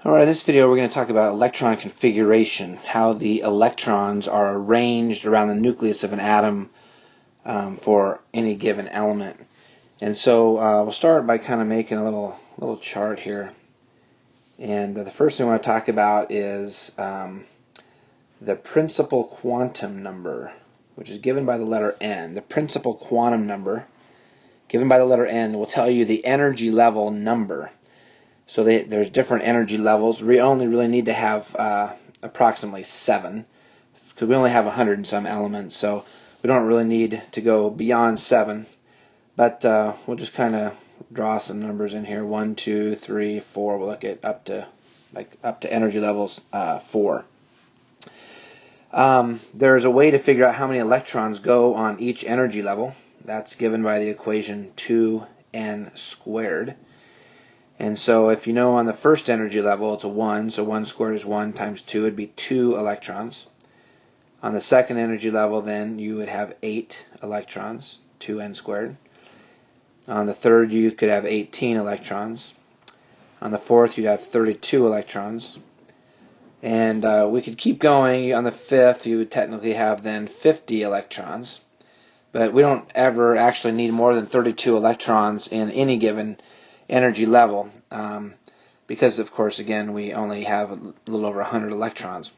Alright, in this video we're going to talk about electron configuration, how the electrons are arranged around the nucleus of an atom for any given element. And so we'll start by kind of making a little chart here. And the first thing I want to talk about is the principal quantum number, which is given by the letter N. The principal quantum number, given by the letter N, will tell you the energy level number. So there's different energy levels. We only really need to have approximately 7, because we only have 100 and some elements, so we don't really need to go beyond 7. But we'll just kind of draw some numbers in here. 1, 2, 3, 4. We'll look at up to energy levels 4. There's a way to figure out how many electrons go on each energy level. That's given by the equation 2n squared. And so if you know on the first energy level it's a 1, so 1 squared is 1 times 2 would be 2 electrons. On the second energy level then you would have 8 electrons, 2n squared. On the third you could have 18 electrons. On the fourth you'd have 32 electrons. And we could keep going. On the fifth you would technically have then 50 electrons. But we don't ever actually need more than 32 electrons in any given energy level, because of course again we only have a little over 100 electrons.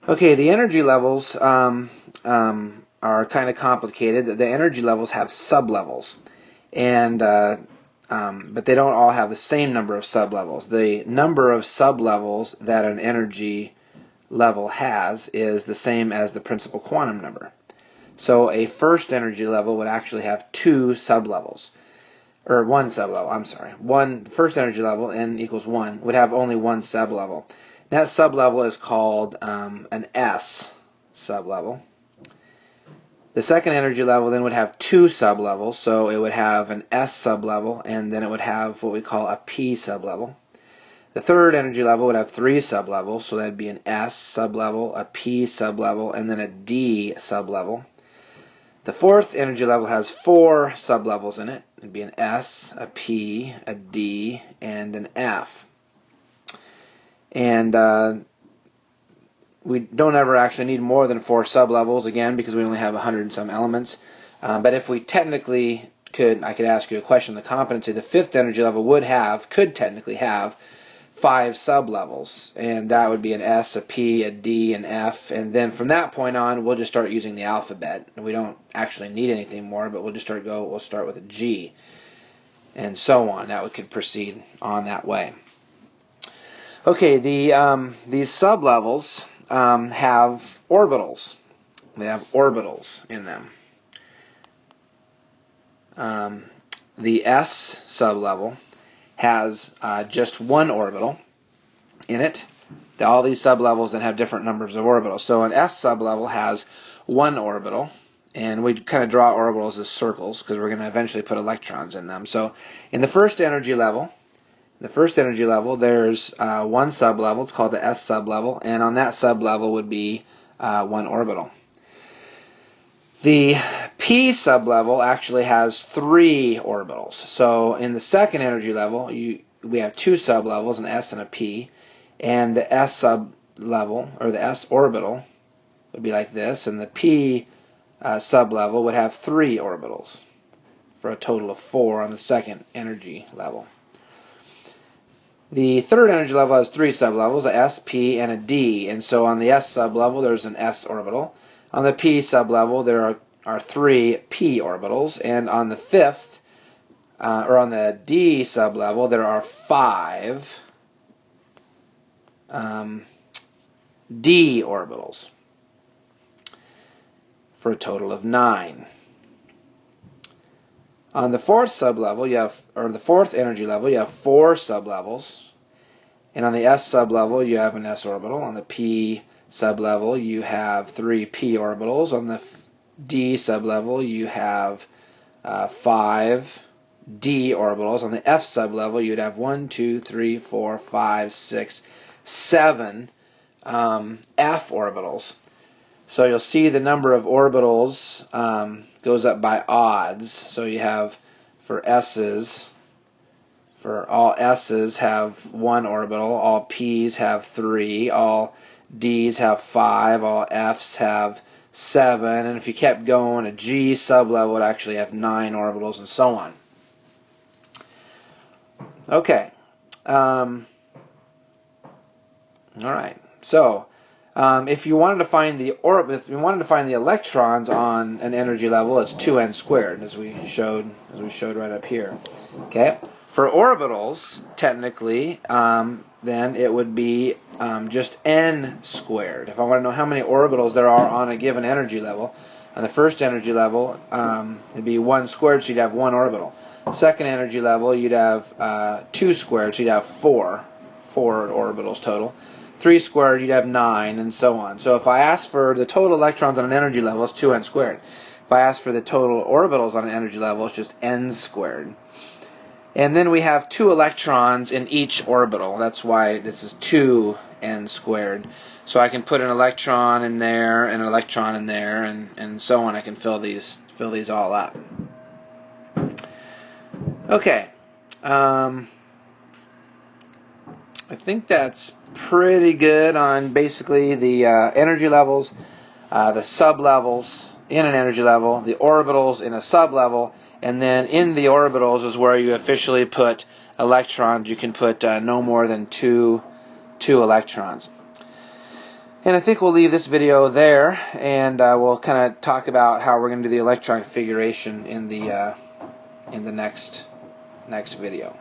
Okay, the energy levels are kind of complicated. The energy levels have sublevels, and but they don't all have the same number of sublevels. The number of sublevels that an energy level has is the same as the principal quantum number. So a first energy level would actually have 2 sublevels. Or 1 sublevel, I'm sorry. The first energy level, n equals 1, would have only 1 sublevel. That sublevel is called an S sublevel. The second energy level then would have 2 sublevels, so it would have an S sublevel, and then it would have what we call a P sublevel. The third energy level would have 3 sublevels, so that would be an S sublevel, a P sublevel, and then a D sublevel. The fourth energy level has 4 sublevels in it. It would be an S, a P, a D, and an F. And we don't ever actually need more than 4 sublevels, again, because we only have 100 and some elements. But if we technically could, I could ask you a question on the competency. The fifth energy level could technically have 5 sublevels, and that would be an S, a P, a D, an F, and then from that point on we'll just start using the alphabet. We don't actually need anything more, but we'll start with a G, and so on. That we could proceed on that way. Okay, these sublevels have orbitals. They have orbitals in them. The S sublevel has just 1 orbital in it. All these sublevels then have different numbers of orbitals. So an S sublevel has 1 orbital, and we kind of draw orbitals as circles because we're going to eventually put electrons in them. So in the first energy level, there's 1 sublevel. It's called the S sublevel, and on that sublevel would be 1 orbital. The P sublevel actually has 3 orbitals. So in the second energy level, we have 2 sublevels, an S and a P, and the S sublevel, or the S orbital, would be like this, and the P sublevel would have 3 orbitals, for a total of 4 on the second energy level. The third energy level has 3 sublevels, a S, P, and a D, and so on the S sublevel there's an S orbital. On the P sublevel there are 3 P orbitals, and on the fifth, or on the D sublevel, there are 5 D orbitals, for a total of 9. On the fourth sublevel, the fourth energy level, you have 4 sublevels, and on the S sublevel you have an S orbital. On the P sublevel you have 3 P orbitals. On the D sublevel you have 5 D orbitals. On the F sublevel you'd have 1, 2, 3, 4, 5, 6, 7 F orbitals. So you'll see the number of orbitals goes up by odds. So you have for S's For all S's have 1 orbital, all P's have 3, all D's have 5, all F's have 7, and if you kept going, a G sublevel would actually have 9 orbitals, and so on. Okay. All right. So, if you wanted to find the electrons on an energy level, it's 2n squared, as we showed right up here. Okay. For orbitals, technically, then it would be just n squared. If I want to know how many orbitals there are on a given energy level, on the first energy level, it'd be 1 squared, so you'd have 1 orbital. Second energy level, you'd have 2 squared, so you'd have 4 orbitals total. 3 squared, you'd have 9, and so on. So if I ask for the total electrons on an energy level, it's 2n squared. If I ask for the total orbitals on an energy level, it's just n squared. And then we have 2 electrons in each orbital. That's why this is 2n squared. So I can put an electron in there, and an electron in there, and so on. I can fill these all up. Okay. I think that's pretty good on basically the energy levels, the sublevels in an energy level, the orbitals in a sublevel, and then in the orbitals is where you officially put electrons. You can put no more than two electrons. And I think we'll leave this video there, and we'll kind of talk about how we're going to do the electron configuration in the next video.